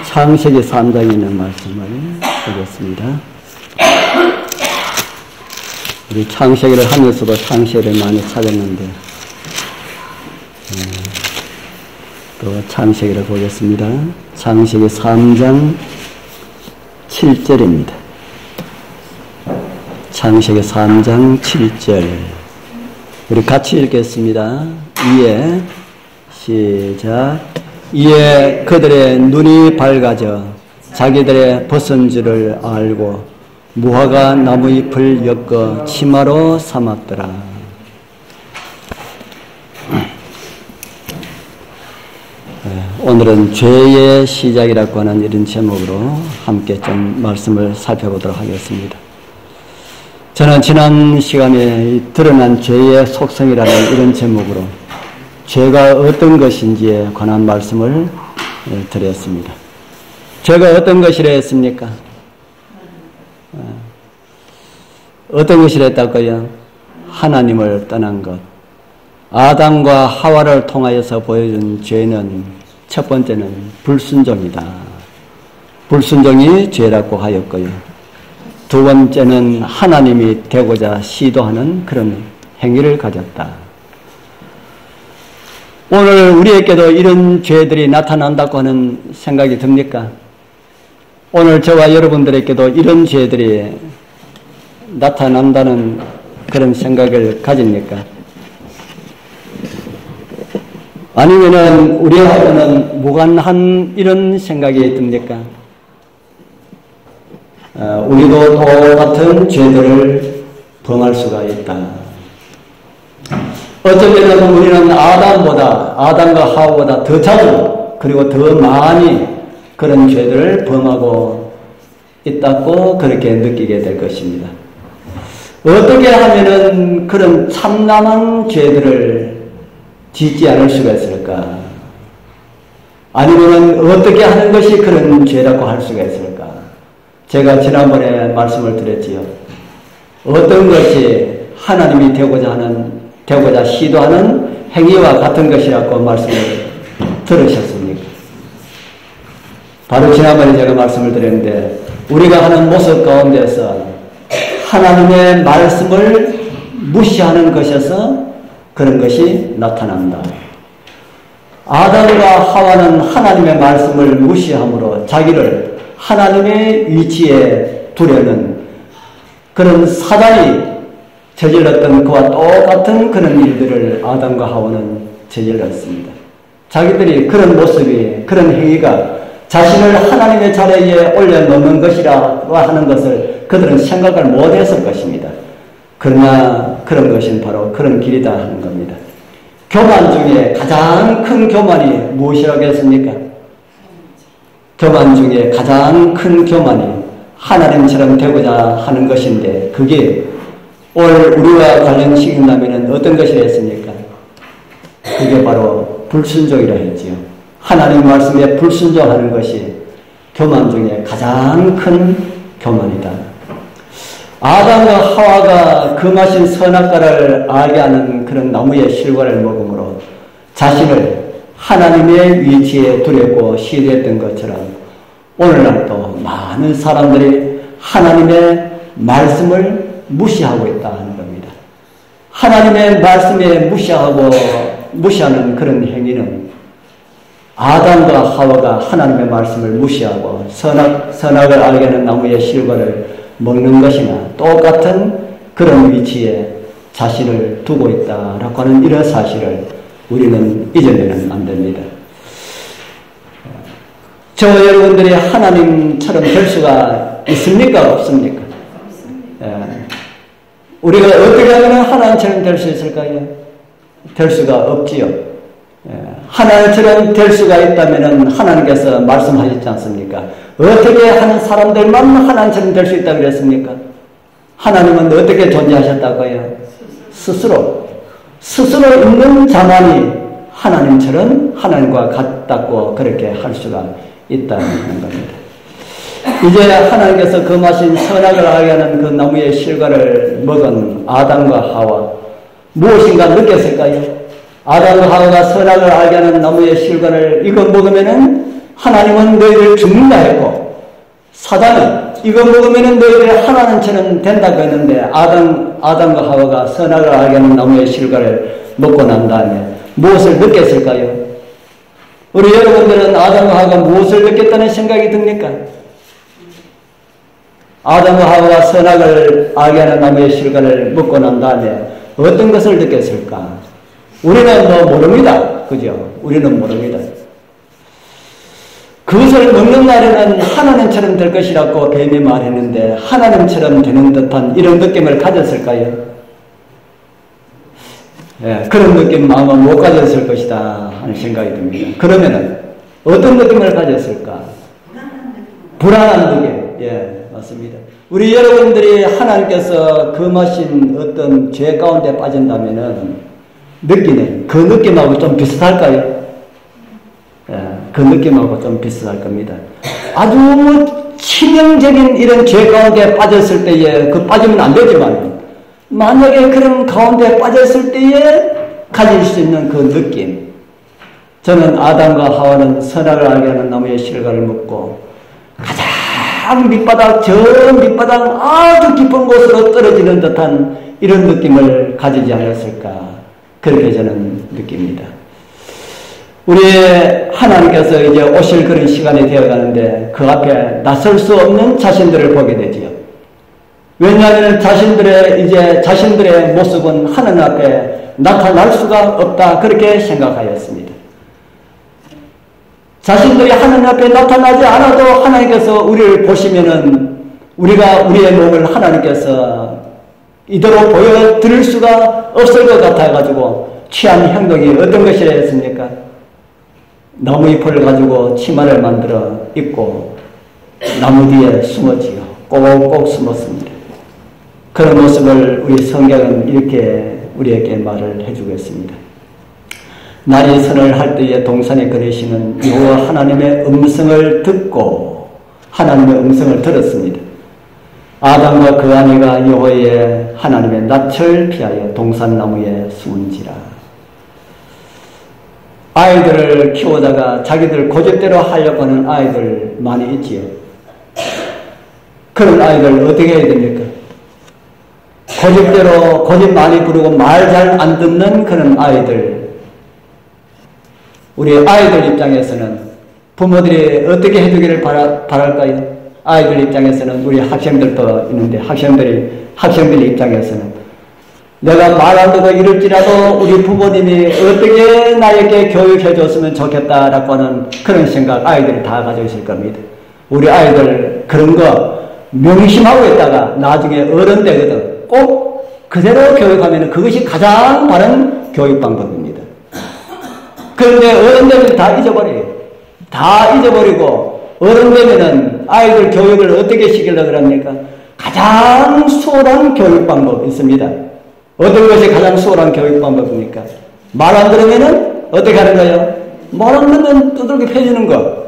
창세기 3장에 있는 말씀을 보겠습니다. 우리 창세기를 하면서도 창세기를 많이 찾았는데 또 창세기를 보겠습니다. 창세기 3장 7절입니다. 창세기 3장 7절 우리 같이 읽겠습니다. 이에 시작. 이에 그들의 눈이 밝아져 자기들의 벗은 줄을 알고 무화과 나무잎을 엮어 치마로 삼았더라. 오늘은 죄의 시작이라고 하는 이런 제목으로 함께 좀 말씀을 살펴보도록 하겠습니다. 저는 지난 시간에 드러난 죄의 속성이라는 이런 제목으로 죄가 어떤 것인지에 관한 말씀을 드렸습니다. 죄가 어떤 것이라 했습니까? 어떤 것이라 했다고요? 하나님을 떠난 것. 아담과 하와를 통하여서 보여준 죄는 첫 번째는 불순종이다. 불순종이 죄라고 하였고요. 두 번째는 하나님이 되고자 시도하는 그런 행위를 가졌다. 오늘 우리에게도 이런 죄들이 나타난다고 하는 생각이 듭니까? 오늘 저와 여러분들에게도 이런 죄들이 나타난다는 그런 생각을 가집니까? 아니면은 우리하고는 무관한 이런 생각이 듭니까? 우리도 똑같은 죄들을 범할 수가 있다. 어쩔 때는 우리는 아담과 하와보다 더 자주 그리고 더 많이 그런 죄들을 범하고 있다고 그렇게 느끼게 될 것입니다. 어떻게 하면은 그런 참남한 죄들을 짓지 않을 수가 있을까? 아니면 어떻게 하는 것이 그런 죄라고 할 수가 있을까? 제가 지난번에 말씀을 드렸지요. 어떤 것이 하나님이 되고자 시도하는 행위와 같은 것이라고 말씀을 들으셨습니까? 바로 지난번에 제가 말씀을 드렸는데 우리가 하는 모습 가운데서 하나님의 말씀을 무시하는 것에서 그런 것이 나타난다. 아담과 하와는 하나님의 말씀을 무시함으로 자기를 하나님의 위치에 두려는 그런 사단이 저질렀던 그와 똑같은 그런 일들을 아담과 하와는 저질렀습니다. 자기들이 그런 모습이, 그런 행위가 자신을 하나님의 자리에 올려놓는 것이라고 하는 것을 그들은 생각을 못했을 것입니다. 그러나 그런 것은 바로 그런 길이다 하는 겁니다. 교만 중에 가장 큰 교만이 무엇이라고 했습니까? 교만 중에 가장 큰 교만이 하나님처럼 되고자 하는 것인데 그게 오늘 우리와 관련시킨다면 어떤 것이라 했습니까? 그게 바로 불순종이라 했지요. 하나님 말씀에 불순종하는 것이 교만 중에 가장 큰 교만이다. 아담과 하와가 금하신 선악과를 알게 하는 그런 나무의 실과를 먹음으로 자신을 하나님의 위치에 두렵고 시대했던 것처럼 오늘날도 많은 사람들이 하나님의 말씀을 무시하고 있다 하는 겁니다. 하나님의 말씀에 무시하는 그런 행위는 아담과 하와가 하나님의 말씀을 무시하고 선악을 알게 하는 나무의 실과를 먹는 것이나 똑같은 그런 위치에 자신을 두고 있다라고 하는 이런 사실을 우리는 잊어내면 안 됩니다. 저와 여러분들이 하나님처럼 될 수가 있습니까? 없습니까? 우리가 어떻게 하면 하나님처럼 될 수 있을까요? 될 수가 없지요. 하나님처럼 될 수가 있다면 하나님께서 말씀하셨지 않습니까? 어떻게 하는 사람들만 하나님처럼 될 수 있다고 그랬습니까? 하나님은 어떻게 존재하셨다고요? 스스로 있는 자만이 하나님처럼 하나님과 같다고 그렇게 할 수가 있다는 겁니다. 이제 하나님께서 금하신 선악을 알게 하는 그 나무의 실과를 먹은 아담과 하와 무엇인가 느꼈을까요? 아담과 하와가 선악을 알게 하는 나무의 실과를 이거 먹으면은 하나님은 너희들 죽는다 했고, 사단은 이거 먹으면 너희들 하나님처럼 된다고 했는데, 아담과 하와가 선악을 알게 하는 나무의 실과를 먹고 난 다음에 무엇을 느꼈을까요? 우리 여러분들은 아담과 하와가 무엇을 느꼈다는 생각이 듭니까? 아담과 하와가 선악을 알게 하는 나무의 실과를 먹고 난 다음에 어떤 것을 느꼈을까? 우리는 모릅니다. 그죠? 우리는 모릅니다. 그것을 먹는 날에는 하나님처럼 될 것이라고 뱀이 말했는데 하나님처럼 되는 듯한 이런 느낌을 가졌을까요? 예, 그런 느낌 아마 못 가졌을 것이다 하는 생각이 듭니다. 그러면은 어떤 느낌을 가졌을까? 불안한 느낌. 예, 맞습니다. 우리 여러분들이 하나님께서 금하신 어떤 죄 가운데 빠진다면은 느끼는 그 느낌하고 좀 비슷할까요? 예, 그 느낌하고 좀 비슷할 겁니다. 아주 치명적인 이런 죄 가운데 빠졌을 때에 그 빠지면 안 되지만 만약에 그런 가운데 빠졌을 때에 가질 수 있는 그 느낌, 저는 아담과 하와는 선악을 알게 하는 나무의 실과를 먹고 가장 밑바닥, 저 밑바닥 아주 깊은 곳으로 떨어지는 듯한 이런 느낌을 가지지 않았을까, 그렇게 저는 느낍니다. 우리 하나님께서 이제 오실 그런 시간이 되어가는데 그 앞에 나설 수 없는 자신들을 보게 되지요. 왜냐하면 자신들의 모습은 하나님 앞에 나타날 수가 없다, 그렇게 생각하였습니다. 자신들이 하나님 앞에 나타나지 않아도 하나님께서 우리를 보시면은 우리가 우리의 몸을 하나님께서 이대로 보여드릴 수가 없을 것 같아가지고 취한 행동이 어떤 것이라 했습니까? 나무잎을 가지고 치마를 만들어 입고 나무 뒤에 숨었지요. 꼭꼭 숨었습니다. 그런 모습을 우리 성경은 이렇게 우리에게 말을 해주고 있습니다. 날이 선을 할 때에 동산에 거리시는 여호와 하나님의 음성을 듣고 하나님의 음성을 들었습니다. 아담과 그 아내가 여호와의 하나님의 낯을 피하여 동산나무에 숨은지라. 아이들을 키우다가 자기들 고집대로 하려고 하는 아이들 많이 있지요. 그런 아이들 어떻게 해야 됩니까? 고집대로 고집 많이 부르고 말 잘 안 듣는 그런 아이들, 우리 아이들 입장에서는 부모들이 어떻게 해주기를 바랄까요? 아이들 입장에서는 우리 학생들도 있는데 학생들 입장에서는 내가 말 안 듣고 이럴지라도 우리 부모님이 어떻게 나에게 교육해 줬으면 좋겠다라고 하는 그런 생각 아이들이 다 가지고 있을 겁니다. 우리 아이들 그런 거 명심하고 있다가 나중에 어른 되거든 꼭 그대로 교육하면 그것이 가장 바른 교육 방법입니다. 그런데 어른 되면 다 잊어버려요. 다 잊어버리고 어른 되면은 아이들 교육을 어떻게 시키려고 그럽니까? 가장 수월한 교육 방법이 있습니다. 어떤 것이 가장 수월한 교육 방법입니까? 말 안 들으면은 어떻게 하는 거예요? 말 안 들으면 두들겨 패주는 거.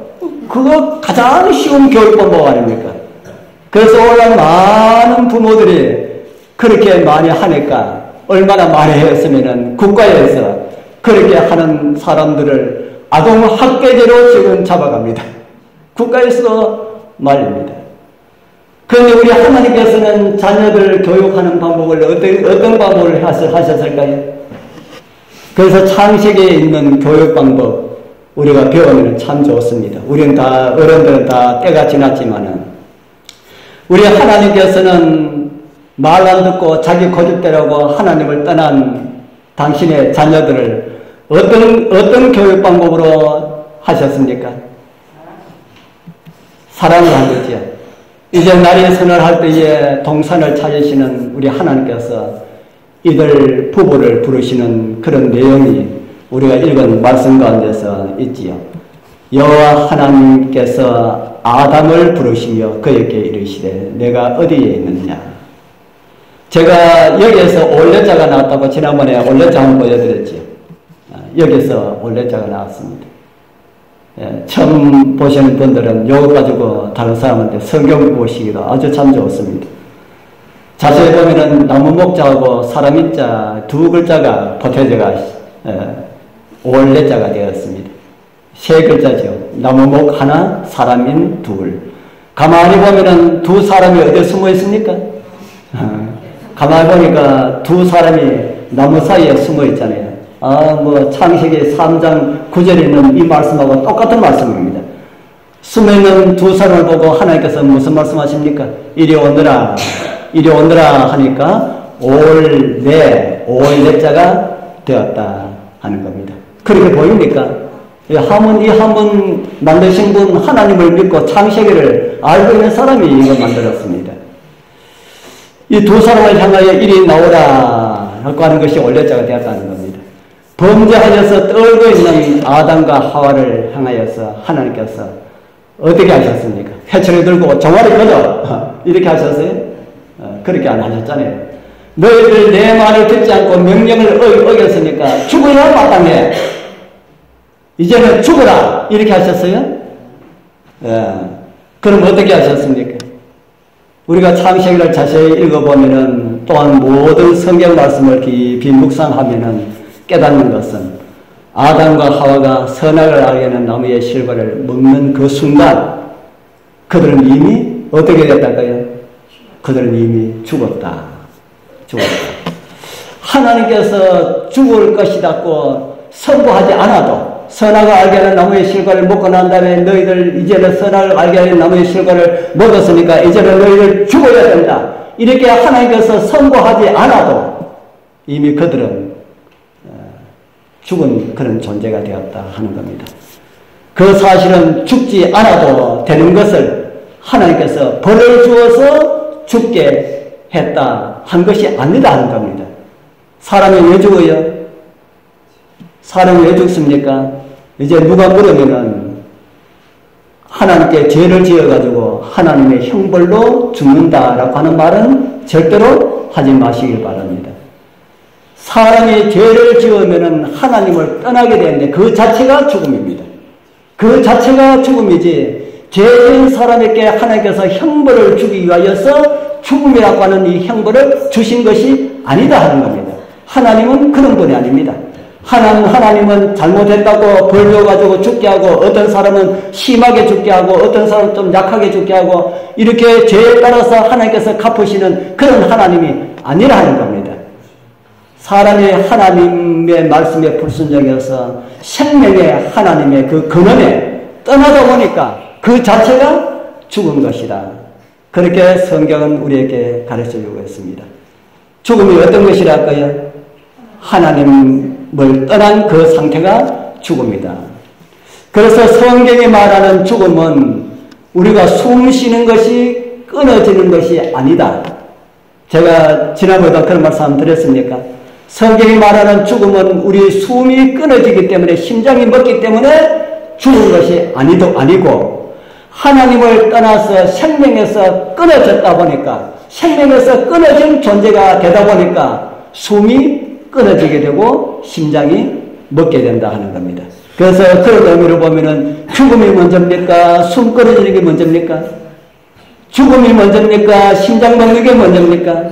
그거 가장 쉬운 교육 방법 아닙니까? 그래서 오늘 많은 부모들이 그렇게 많이 하니까 얼마나 많이 했으면은 국가에서 그렇게 하는 사람들을 아동학대죄로 지금 잡아갑니다. 국가에서도 말입니다. 그런데 우리 하나님께서는 자녀들을 교육하는 방법을 어떤 방법을 하셨을까요? 그래서 창세기에 있는 교육 방법 우리가 배우면 참 좋습니다. 우리는 다 어른들은 다 때가 지났지만은 우리 하나님께서는 말 안 듣고 자기 고집대로고 하나님을 떠난 당신의 자녀들을 어떤 교육 방법으로 하셨습니까? 사랑을 한 거지요. 이제 날이 선을 할 때에 동산을 찾으시는 우리 하나님께서 이들 부부를 부르시는 그런 내용이 우리가 읽은 말씀 가운데서 있지요. 여호와 하나님께서 아담을 부르시며 그에게 이르시되 내가 어디에 있느냐. 제가 여기에서 올레자가 나왔다고 지난번에 올레자 한번 보여드렸지요. 여기서 올레자가 나왔습니다. 예, 처음 보시는 분들은 요거 가지고 다른 사람한테 성경 보시기가 아주 참 좋습니다. 자세히 보면은 나무 목자하고 사람 인자 두 글자가 보태져가 올레자가 되었습니다. 세 글자죠. 나무목 하나, 사람인 둘. 가만히 보면은 두 사람이 어디에 숨어 있습니까? 가만히 보니까 두 사람이 나무 사이에 숨어 있잖아요. 창세기 3장 9절에 있는 이 말씀하고 똑같은 말씀입니다. 숨어있는 두 사람을 보고 하나님께서 무슨 말씀하십니까? 이리 오너라, 이리 오너라 하니까 올내자가 되었다 하는 겁니다. 그렇게 보입니까? 이 한 분 만드신 분 하나님을 믿고 창세기를 알고 있는 사람이 이거 만들었습니다. 이 두 사람을 향하여 이리 나오라 하고 하는 것이 올내자가 되었다는 겁니다. 범죄하여서 떨고 있는 아담과 하와를 향하여서 하나님께서 어떻게 하셨습니까? 회초리 들고 종아리 걷어 이렇게 하셨어요? 그렇게 안 하셨잖아요. 너희들 내 말을 듣지 않고 명령을 어겼으니까 죽어야 마땅해. 이제는 죽어라 이렇게 하셨어요? 그럼 어떻게 하셨습니까? 우리가 창세기를 자세히 읽어보면은 또한 모든 성경 말씀을 깊이 묵상하면은 깨닫는 것은 아담과 하와가 선악을 알게 하는 나무의 실과를 먹는 그 순간 그들은 이미 어떻게 됐다까요? 그들은 이미 죽었다. 하나님께서 죽을 것이라고 선고하지 않아도 선악을 알게 하는 나무의 실과를 먹고 난 다음에 너희들 이제는 선악을 알게 하는 나무의 실과를 먹었으니까 이제는 너희들 죽어야 된다. 이렇게 하나님께서 선고하지 않아도 이미 그들은 죽은 그런 존재가 되었다 하는 겁니다. 그 사실은 죽지 않아도 되는 것을 하나님께서 벌을 주어서 죽게 했다 한 것이 아니다 하는 겁니다. 사람이 왜 죽어요? 사람이 왜 죽습니까? 이제 누가 물으면은 하나님께 죄를 지어가지고 하나님의 형벌로 죽는다라고 하는 말은 절대로 하지 마시길 바랍니다. 사람이 죄를 지으면은 하나님을 떠나게 되는데 그 자체가 죽음입니다. 그 자체가 죽음이지 죄인 사람에게 하나님께서 형벌을 주기 위하여서 죽음이라고 하는 이 형벌을 주신 것이 아니다 하는 겁니다. 하나님은 그런 분이 아닙니다. 하나님은 잘못했다고 벌 줘가지고 죽게 하고 어떤 사람은 심하게 죽게 하고 어떤 사람은 좀 약하게 죽게 하고 이렇게 죄에 따라서 하나님께서 갚으시는 그런 하나님이 아니라 하는 겁니다. 사람이 하나님의 말씀에 불순종해서 생명의 하나님의 그 근원에 떠나다 보니까 그 자체가 죽은 것이다. 그렇게 성경은 우리에게 가르쳐주고 있습니다. 죽음이 어떤 것이랄까요? 하나님을 떠난 그 상태가 죽음이다. 그래서 성경이 말하는 죽음은 우리가 숨 쉬는 것이 끊어지는 것이 아니다. 제가 지난번에도 그런 말씀 드렸습니까? 성경이 말하는 죽음은 우리 숨이 끊어지기 때문에 심장이 멎기 때문에 죽은 것이 아니고 하나님을 떠나서 생명에서 끊어졌다 보니까 생명에서 끊어진 존재가 되다 보니까 숨이 끊어지게 되고 심장이 멎게 된다 하는 겁니다. 그래서 그런 의미로 보면은 죽음이 먼저입니까? 숨 끊어지는 게 먼저입니까? 죽음이 먼저입니까? 심장 멎는 게 먼저입니까?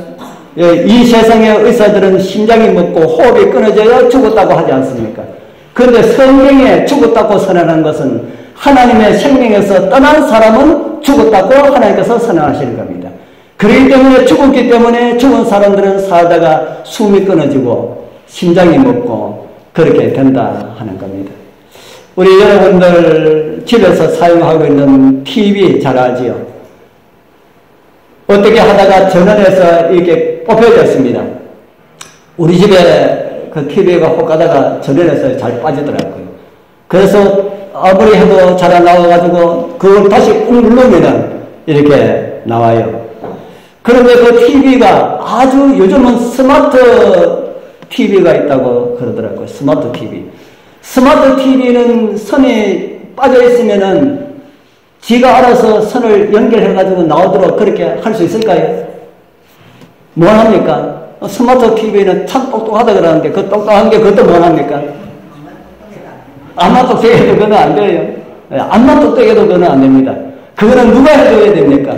이 세상의 의사들은 심장이 멎고 호흡이 끊어져야 죽었다고 하지 않습니까? 그런데 성경에 죽었다고 선언하는 것은 하나님의 생명에서 떠난 사람은 죽었다고 하나님께서 선언하시는 겁니다. 그렇기 때문에 죽었기 때문에 죽은 사람들은 살다가 숨이 끊어지고 심장이 멎고 그렇게 된다 하는 겁니다. 우리 여러분들 집에서 사용하고 있는 TV 잘 알지요? 어떻게 하다가 전원에서 이렇게 뽑혀졌습니다. 우리 집에 그 TV가 혹 가다가 전원에서 잘 빠지더라고요. 그래서 아무리 해도 잘 안 나와가지고 그걸 다시 꾹 누르면은 이렇게 나와요. 그런데 그 TV가 아주 요즘은 스마트 TV가 있다고 그러더라고요. 스마트 TV. 스마트 TV는 선이 빠져 있으면은 지가 알아서 선을 연결해가지고 나오도록 그렇게 할 수 있을까요? 뭘 합니까? 스마트 TV는 참 똑똑하다 그러는데 그 똑똑한 게 그것도 뭘 합니까? 암만 똑똑해도 그건 안 돼요. 암만 똑똑해도 그건 안 됩니다. 그거는 누가 해줘야 됩니까?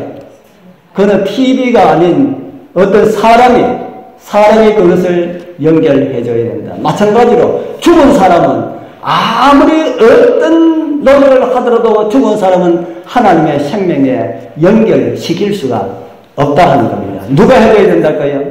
그거는 TV가 아닌 어떤 사람이 그것을 연결해줘야 된다. 마찬가지로 죽은 사람은 아무리 어떤 노력을 하더라도 죽은 사람은 하나님의 생명에 연결시킬 수가 없다 하는 겁니다. 누가 해줘야 된다고요?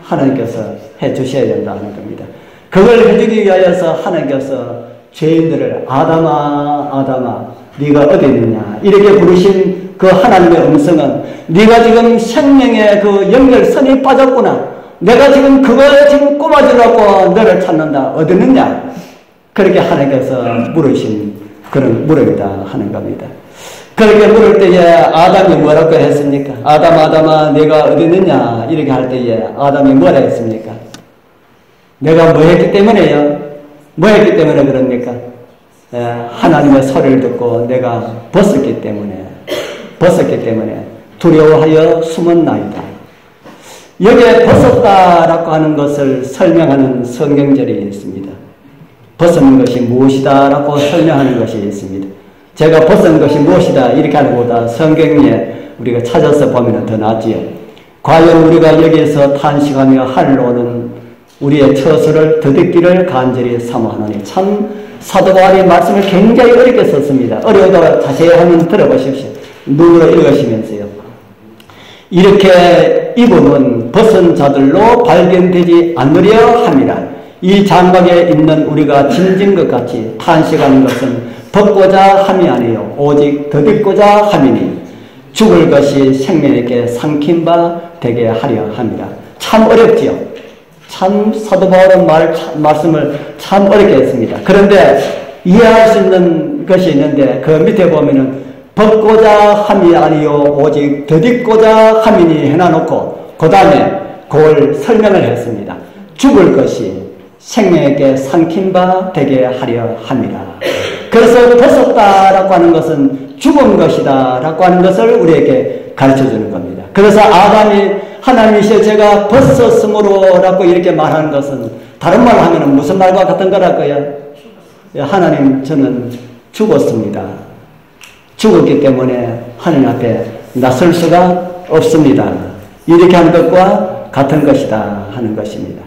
하나님께서 해주셔야 된다 하는 겁니다. 그걸 해주기 위하여서 하나님께서 죄인들을 아담아 아담아 네가 어디 있느냐 이렇게 부르신 그 하나님의 음성은 네가 지금 생명의 그 연결선이 빠졌구나. 내가 지금 그거에 지금 꼽아주려고 너를 찾는다. 어디 있느냐? 그렇게 하나님께서 물으신 그런 물음이다 하는 겁니다. 그렇게 물을 때에 아담이 뭐라고 했습니까? 아담아 내가 어디 있느냐 이렇게 할 때에 아담이 뭐라 했습니까? 내가 뭐 했기 때문에요? 뭐 했기 때문에 그럽니까? 하나님의 소리를 듣고 내가 벗었기 때문에 두려워하여 숨었나이다. 여기에 벗었다라고 하는 것을 설명하는 성경절이 있습니다. 벗은 것이 무엇이다라고 설명하는 것이 있습니다. 제가 벗은 것이 무엇이다 이렇게 하는 것보다 성경에 우리가 찾아서 보면 더 낫지요. 과연 우리가 여기에서 탄식하며 하늘로 오는 우리의 처소를 더듬기를 간절히 사모하노니. 참 사도 바울이 말씀을 굉장히 어렵게 썼습니다. 어려워도 자세히 한번 들어보십시오. 눈으로 읽으시면서요. 이렇게 입음은 벗은 자들로 발견되지 않으려 함이라. 이 장막에 있는 우리가 짐진 것 같이 탄식하는 것은 벗고자 함이 아니요 오직 더듬고자 함이니 죽을 것이 생명에게 삼킨 바 되게 하려 함이라. 참 어렵지요. 참 사도 바울은 말씀을 참 어렵게 했습니다. 그런데 이해할 수 있는 것이 있는데 그 밑에 보면은 벗고자 함이 아니요 오직 더듬고자 함이니 해놔놓고 그 다음에 그걸 설명을 했습니다. 죽을 것이 생명에게 삼킨 바 되게 하려 함이라. 그래서 벗었다라고 하는 것은 죽은 것이다 라고 하는 것을 우리에게 가르쳐주는 겁니다. 그래서 아담이 하나님이시여 제가 벗었으므로 라고 이렇게 말하는 것은 다른 말 하면 무슨 말과 같은 거라고요? 하나님 저는 죽었습니다. 죽었기 때문에 하나님 앞에 나설 수가 없습니다. 이렇게 하는 것과 같은 것이다 하는 것입니다.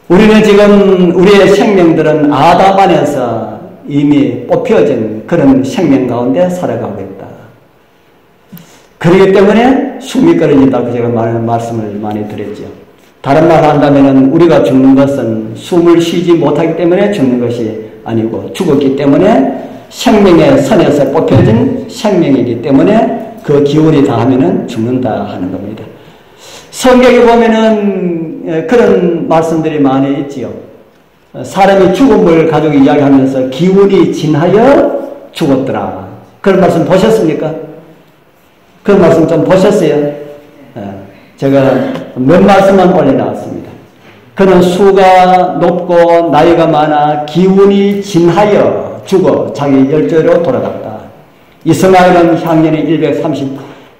우리는 지금 우리의 생명들은 아담 안에서 이미 뽑혀진 그런 생명 가운데 살아가고 있다. 그렇기 때문에 숨이 끊어진다고 제가 말씀을 많이 드렸죠. 다른 말로 한다면 우리가 죽는 것은 숨을 쉬지 못하기 때문에 죽는 것이 아니고 죽었기 때문에 생명의 선에서 뽑혀진 생명이기 때문에 그 기운이 다하면 죽는다 하는 겁니다. 성경에 보면은 그런 말씀들이 많이 있지요. 사람이 죽음을 가지고 이야기하면서 기운이 진하여 죽었더라. 그런 말씀 보셨습니까? 그런 말씀 좀 보셨어요? 제가 몇 말씀만 올려놨습니다. 그는 수가 높고 나이가 많아 기운이 진하여 죽어 자기 열조로 돌아갔다. 이스마엘은 향년이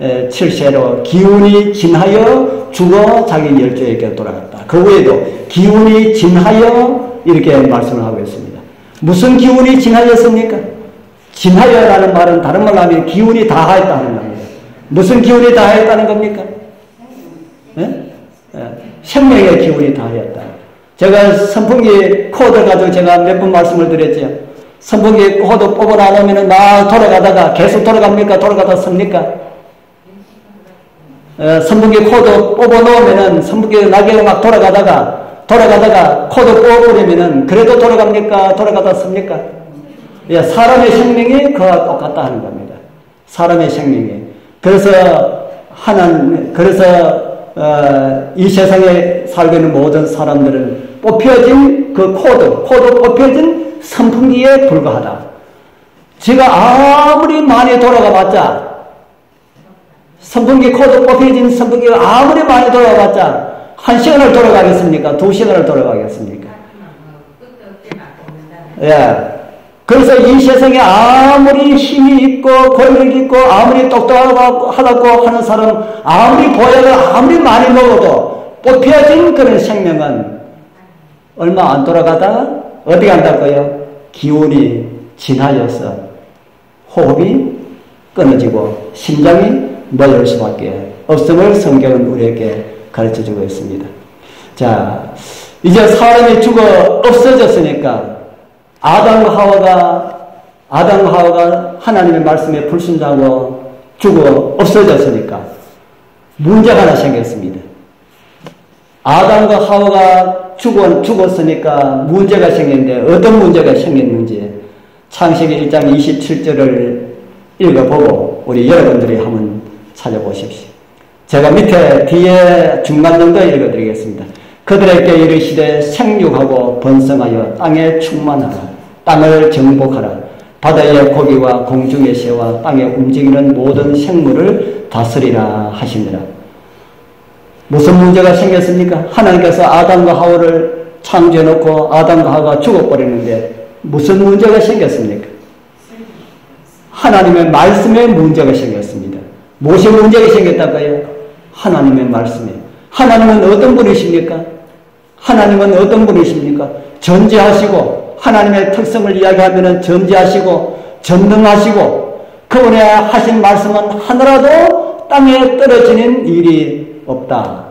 137세로 기운이 진하여 죽어 자기 열조에게 돌아갔다. 그 외에도 기운이 진하여 이렇게 말씀을 하고 있습니다. 무슨 기운이 진하였습니까? 진하여라는 말은 다른 말로 하면 기운이 다하였다는 겁니다. 무슨 기운이 다하였다는 겁니까? 생명의 기운이 다하였다. 제가 선풍기 코드 가지고 제가 몇 번 말씀을 드렸죠. 선풍기 코드 뽑아놔놓으면 막 돌아가다가 계속 돌아갑니까? 돌아가다 섭니까? 선풍기 코드 뽑아놓으면은 선풍기 날개가 막 돌아가다가 코드 뽑아버리면은 그래도 돌아갑니까? 돌아가다 섭니까? 예, 사람의 생명이 그와 똑같다 하는 겁니다. 사람의 생명이. 그래서 이 세상에 살고 있는 모든 사람들은 뽑혀진 그 코드 뽑혀진 선풍기에 불과하다. 제가 아무리 많이 돌아가봤자 선풍기 코드 뽑혀진 선풍기가 아무리 많이 돌아가봤자 1시간을 돌아가겠습니까? 2시간을 돌아가겠습니까? 예. 그래서 이 세상에 아무리 힘이 있고 권력이 있고 아무리 똑똑하다고 하는 사람 아무리 보약을 아무리 많이 먹어도 뽑혀진 그런 생명은 얼마 안 돌아가다가 어디 간다고요? 기운이 진하여서 호흡이 끊어지고 심장이 멎을 수밖에 없음을 성경은 우리에게 가르쳐주고 있습니다. 자, 이제 사람이 죽어 없어졌으니까 아담과 하와가 아담과 하와가 하나님의 말씀에 불순종하고 죽어 없어졌으니까 문제가 하나 생겼습니다. 아담과 하와가 죽었으니까 문제가 생겼는데 어떤 문제가 생겼는지 창세기 1장 27절을 읽어보고 우리 여러분들이 한번 찾아보십시오. 제가 밑에 뒤에 중간 정도 읽어드리겠습니다. 그들에게 이르시되 생육하고 번성하여 땅에 충만하라. 땅을 정복하라. 바다의 고기와 공중의 새와 땅에 움직이는 모든 생물을 다스리라 하시니라. 무슨 문제가 생겼습니까? 하나님께서 아담과 하와를 창조해놓고 아담과 하와가 죽어버리는데 무슨 문제가 생겼습니까? 하나님의 말씀에 문제가 생겼습니다. 무엇이 문제가 생겼다고요? 하나님의 말씀에. 하나님은 어떤 분이십니까? 하나님은 어떤 분이십니까? 전지하시고 하나님의 특성을 이야기하면 전지하시고 전능하시고 그분의 하신 말씀은 하나라도 땅에 떨어지는 일이 없다.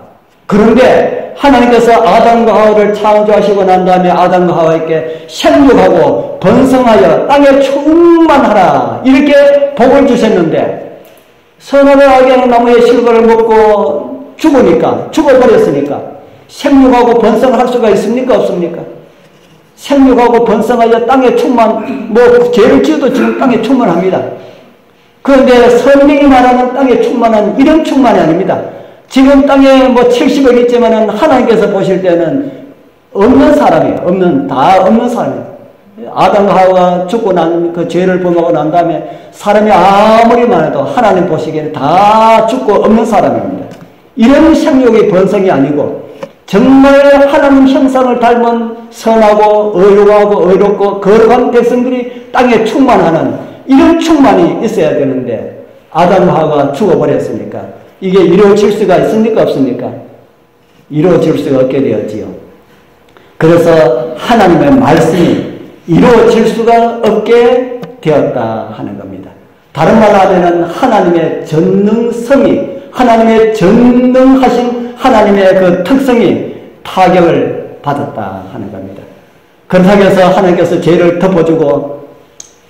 그런데 하나님께서 아담과 하와를 창조하시고 난 다음에 아담과 하와에게 생육하고 번성하여 땅에 충만하라 이렇게 복을 주셨는데 선악을 알게 하는 나무의 실과를 먹고 죽어버렸으니까 생육하고 번성할 수가 있습니까? 없습니까? 생육하고 번성하여 땅에 죄를 지어도 지금 땅에 충만합니다. 그런데 성경이 말하는 땅에 충만한 이런 충만이 아닙니다. 지금 땅에 70억 있지만은 하나님께서 보실 때는 없는 사람이에요. 없는 사람이에요. 아담과 하와가 죽고 난 그 죄를 범하고 난 다음에 사람이 아무리 많아도 하나님 보시기에는 다 죽고 없는 사람입니다. 이런 생육의 번성이 아니고 정말 하나님 형상을 닮은 선하고 의롭고 거룩한 백성들이 땅에 충만하는 이런 충만이 있어야 되는데 아담과 하와가 죽어버렸으니까 이게 이루어질 수가 있습니까? 없습니까? 이루어질 수가 없게 되었지요. 그래서 하나님의 말씀이 이루어질 수가 없게 되었다 하는 겁니다. 다른 말로 하면 하나님의 전능성이 하나님의 전능하신 하나님의 그 특성이 타격을 받았다 하는 겁니다. 그렇다고 해서 하나님께서 죄를 덮어주고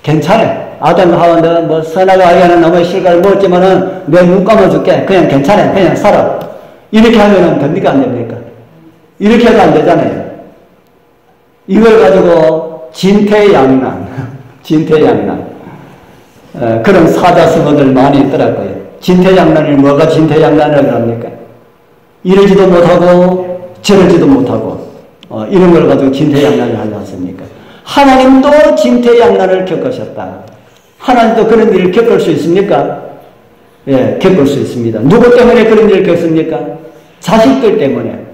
괜찮아. 아담과 하와는 선악을 알게 하는 나무의 실과를 먹었지만은 내 눈 감아줄게. 그냥 괜찮아. 그냥 살아. 이렇게 하면 됩니까? 안 됩니까? 이렇게 해도 안 되잖아요. 이걸 가지고 진퇴양난 그런 사자성어들 많이 있더라고요. 진퇴양난이 뭐가 진퇴양난을 합니까? 이러지도 못하고 저러지도 못하고 이런 걸 가지고 진퇴양난을 하지 않습니까? 하나님도 진퇴양난을 겪으셨다. 하나님도 그런 일을 겪을 수 있습니까? 예, 겪을 수 있습니다. 누구 때문에 그런 일을 겪습니까? 자식들 때문에.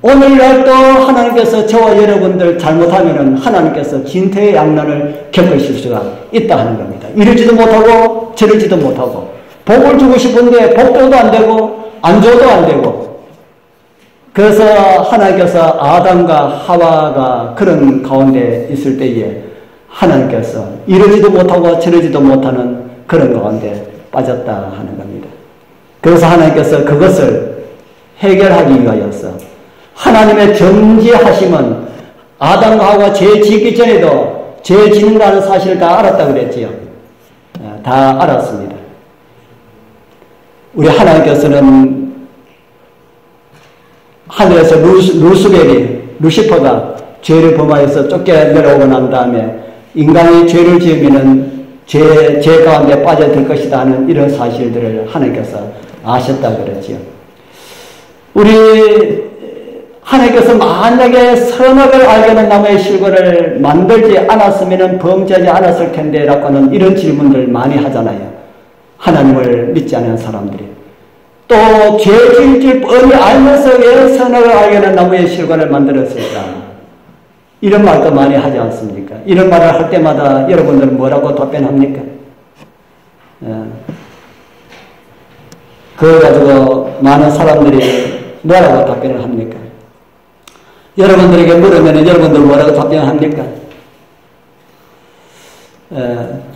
오늘날도 하나님께서 저와 여러분들 잘못하면은 하나님께서 진퇴양난을 겪으실 수가 있다 하는 겁니다. 이러지도 못하고 저러지도 못하고 복을 주고 싶은데 복도도 안 되고 안 줘도 안 되고 그래서 하나님께서 아담과 하와가 그런 가운데 있을 때에 하나님께서 이러지도 못하고 저러지도 못하는 그런 가운데 빠졌다 하는 겁니다. 그래서 하나님께서 그것을 해결하기 위하여서 하나님의 정지하심은 아담과 하와가 죄 짓기 전에도 죄 짓는다는 사실을 다 알았다고 그랬지요. 다 알았습니다. 우리 하나님께서는 하늘에서 루시퍼가 죄를 범하여서 쫓겨내려오고 난 다음에 인간이 죄를 지으면은 죄 가운데 빠져들 것이다 하는 이런 사실들을 하나님께서 아셨다고 그랬지요. 우리 하나님께서 만약에 선악을 알게 하는 나무의 실과를 만들지 않았으면 범죄하지 않았을 텐데 라고는 이런 질문들 많이 하잖아요. 하나님을 믿지 않는 사람들이. 또 죄 지을 줄 뻔히 알면서 왜 선악을 알게 하는 나무의 실과를 만들었을까? 이런 말도 많이 하지 않습니까? 이런 말을 할 때마다 여러분들은 뭐라고 답변합니까? 그걸 가지고 많은 사람들이 뭐라고 답변을 합니까? 여러분들에게 물으면 여러분들 뭐라고 답변합니까?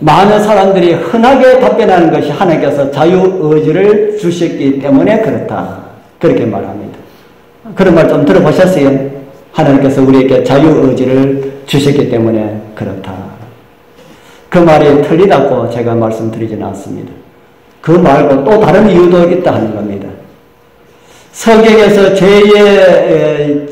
많은 사람들이 흔하게 답변하는 것이 하나님께서 자유의지를 주셨기 때문에 그렇다. 그렇게 말합니다. 그런 말 좀 들어보셨어요? 하나님께서 우리에게 자유의지를 주셨기 때문에 그렇다. 그 말이 틀리다고 제가 말씀드리지는 않습니다. 그 말고 또 다른 이유도 있다 하는 겁니다. 성경에서 죄의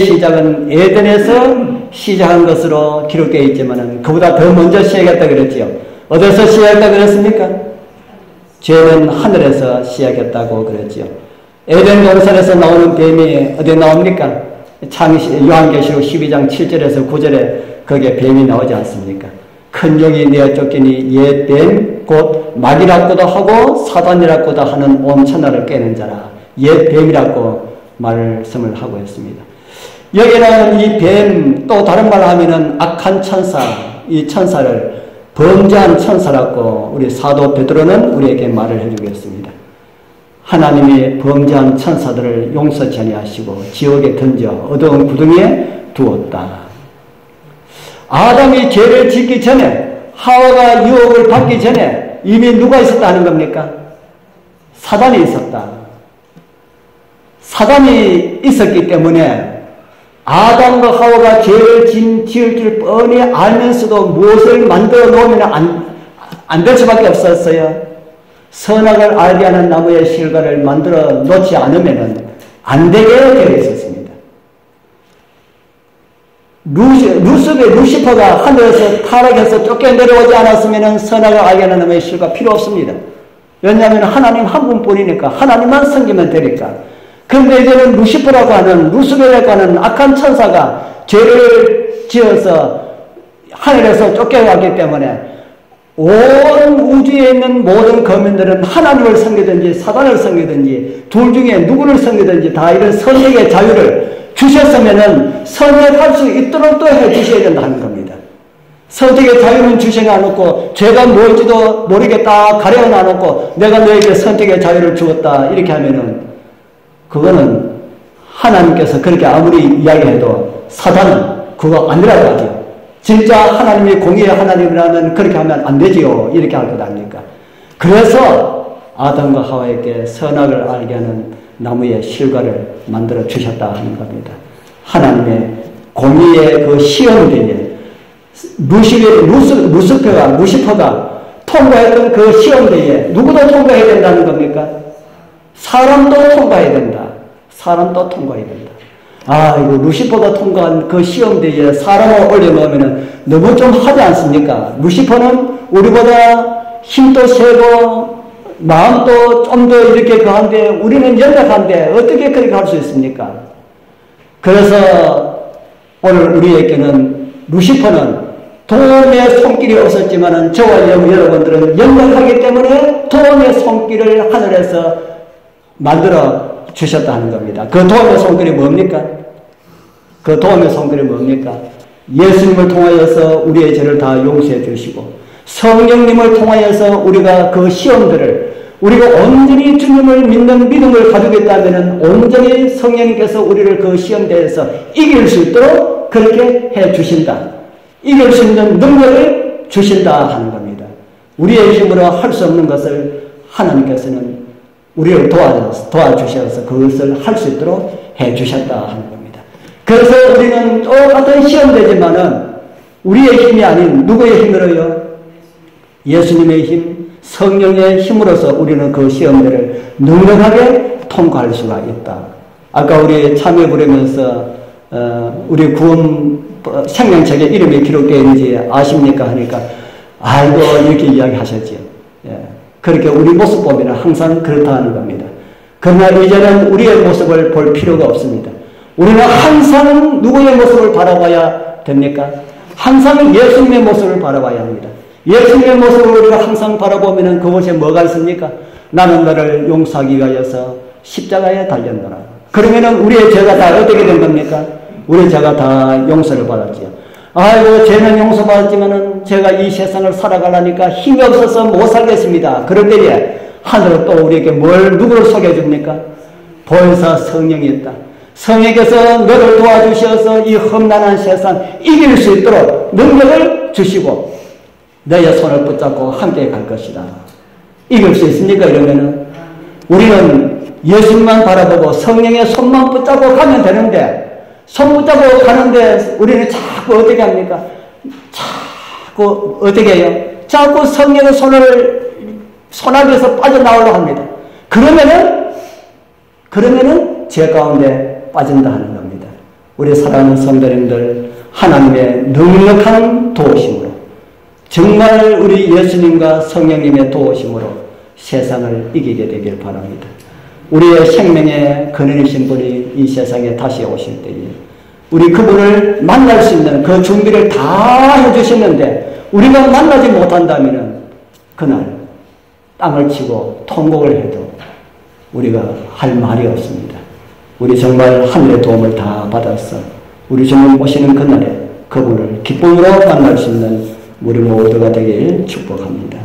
시작은 에덴에서 시작한 것으로 기록되어 있지만 그보다 더 먼저 시작했다 그랬지요. 어디서 시작했다 그랬습니까? 죄는 하늘에서 시작했다고 그랬지요. 에덴 동산에서 나오는 뱀이 어디에 나옵니까? 요한계시록 12장 7절에서 9절에 거기에 뱀이 나오지 않습니까? 큰 용이 내어 쫓기니 옛 뱀 곧 마귀라고도 하고 사단이라고도 하는 온 천하를 깨는 자라. 옛 뱀이라고 말씀을 하고 있습니다. 여기는 이 뱀, 또 다른 말로 하면은 악한 천사, 이 천사를 범죄한 천사라고 우리 사도 베드로는 우리에게 말을 해주겠습니다. 하나님이 범죄한 천사들을 용서치 아니하시고 지옥에 던져 어두운 구덩이에 두었다. 아담이 죄를 짓기 전에, 하와가 유혹을 받기 전에 이미 누가 있었다는 겁니까? 사단이 있었다. 사단이 있었기 때문에 아담과 하와가 죄를 지을 줄 뻔히 알면서도 무엇을 만들어 놓으면 안 될 수밖에 없었어요. 선악을 알게 하는 나무의 실과를 만들어 놓지 않으면 안 되게 되어 있었습니다. 루시퍼가 하늘에서 타락해서 쫓겨 내려오지 않았으면 선악을 알게 하는 나무의 실과 필요 없습니다. 왜냐하면 하나님 한 분뿐이니까, 하나님만 섬기면 되니까. 그런데 이제는 루시퍼라고 하는, 루스벨이라고 하는 악한 천사가 죄를 지어서 하늘에서 쫓겨갔기 때문에 온 우주에 있는 모든 거민들은 하나님을 섬기든지 사단을 섬기든지 둘 중에 누구를 섬기든지 다 이런 선택의 자유를 주셨으면은 선택할 수 있도록 또 해주셔야 된다는 겁니다. 선택의 자유는 주시지 않았고 죄가 뭘지도 모르겠다 가려놔놓고 내가 너에게 선택의 자유를 주었다 이렇게 하면은 그거는 하나님께서 그렇게 아무리 이야기해도 사단은 그거 아니라고 하죠. 진짜 하나님이 공의의 하나님이라면 그렇게 하면 안 되지요. 이렇게 할 것 아닙니까? 그래서 아담과 하와에게 선악을 알게 하는 나무의 실과를 만들어 주셨다 하는 겁니다. 하나님의 공의의 그 시험대에 루시퍼가 통과했던 그 시험대에 누구도 통과해야 된다는 겁니까? 사람도 통과해야 된다. 사람도 통과해야 된다. 이거 루시퍼가 통과한 그 시험대에 사람을 올려놓으면 너무 좀 하지 않습니까? 루시퍼는 우리보다 힘도 세고 마음도 좀 더 이렇게 그한데 우리는 연약한데 어떻게 그렇게 할 수 있습니까? 그래서 오늘 우리에게는 루시퍼는 도움의 손길이 없었지만은 저와 여러분들은 연약하기 때문에 도움의 손길을 하늘에서 만들어 주셨다 하는 겁니다. 그 도움의 손길이 뭡니까? 그 도움의 손길이 뭡니까? 예수님을 통하여서 우리의 죄를 다 용서해 주시고 성령님을 통하여서 우리가 그 시험들을 우리가 온전히 주님을 믿는 믿음을 가지고 있다면 온전히 성령님께서 우리를 그 시험대에서 이길 수 있도록 그렇게 해 주신다. 이길 수 있는 능력을 주신다 하는 겁니다. 우리의 힘으로 할 수 없는 것을 하나님께서는 우리를 도와주셔서 그것을 할 수 있도록 해 주셨다 하는 겁니다. 그래서 우리는 똑같은 시험되지만은 우리의 힘이 아닌 누구의 힘으로요? 예수님의 힘, 성령의 힘으로서 우리는 그 시험들을 넉넉하게 통과할 수가 있다. 아까 우리 참여 부르면서 우리 구원 생명책에 이름이 기록되어 있는지 아십니까? 하니까 아이고 이렇게 이야기하셨지요. 예. 그렇게 우리 모습 보면 항상 그렇다 하는 겁니다. 그러나 이제는 우리의 모습을 볼 필요가 없습니다. 우리는 항상 누구의 모습을 바라봐야 됩니까? 항상 예수님의 모습을 바라봐야 합니다. 예수님의 모습을 우리가 항상 바라보면 그곳에 뭐가 있습니까? 나는 너를 용서하기 위하여서 십자가에 달렸노라. 그러면은 우리의 죄가 다 어떻게 된 겁니까? 우리의 죄가 다 용서를 받았지요. 아이고 죄는 용서받았지만은 제가 이 세상을 살아가려니까 힘이 없어서 못 살겠습니다. 그럴 때에 하늘은 또 우리에게 누구를 소개해줍니까? 보혜사 성령이 있다. 성령께서 너를 도와주셔서 이 험난한 세상 이길 수 있도록 능력을 주시고 너의 손을 붙잡고 함께 갈 것이다. 이길 수 있습니까? 이러면은 우리는 예수님만 바라보고 성령의 손만 붙잡고 가면 되는데 손 붙잡고 가는데 우리는 자꾸 어떻게 합니까? 자꾸 어떻게 해요? 자꾸 성령의 손아귀에서 빠져나오려고 합니다. 그러면은 죄 가운데 빠진다 하는 겁니다. 우리 사랑하는 성도님들, 하나님의 넉넉한 도우심으로, 정말 우리 예수님과 성령님의 도우심으로 세상을 이기게 되길 바랍니다. 우리의 생명의 근원이신 분이 이 세상에 다시 오실 때에 우리 그분을 만날 수 있는 그 준비를 다 해주셨는데 우리가 만나지 못한다면 그날 땅을 치고 통곡을 해도 우리가 할 말이 없습니다. 우리 정말 하늘의 도움을 다 받아서 우리 주님 오시는 그날에 그분을 기쁨으로 만날 수 있는 우리 모두가 되길 축복합니다.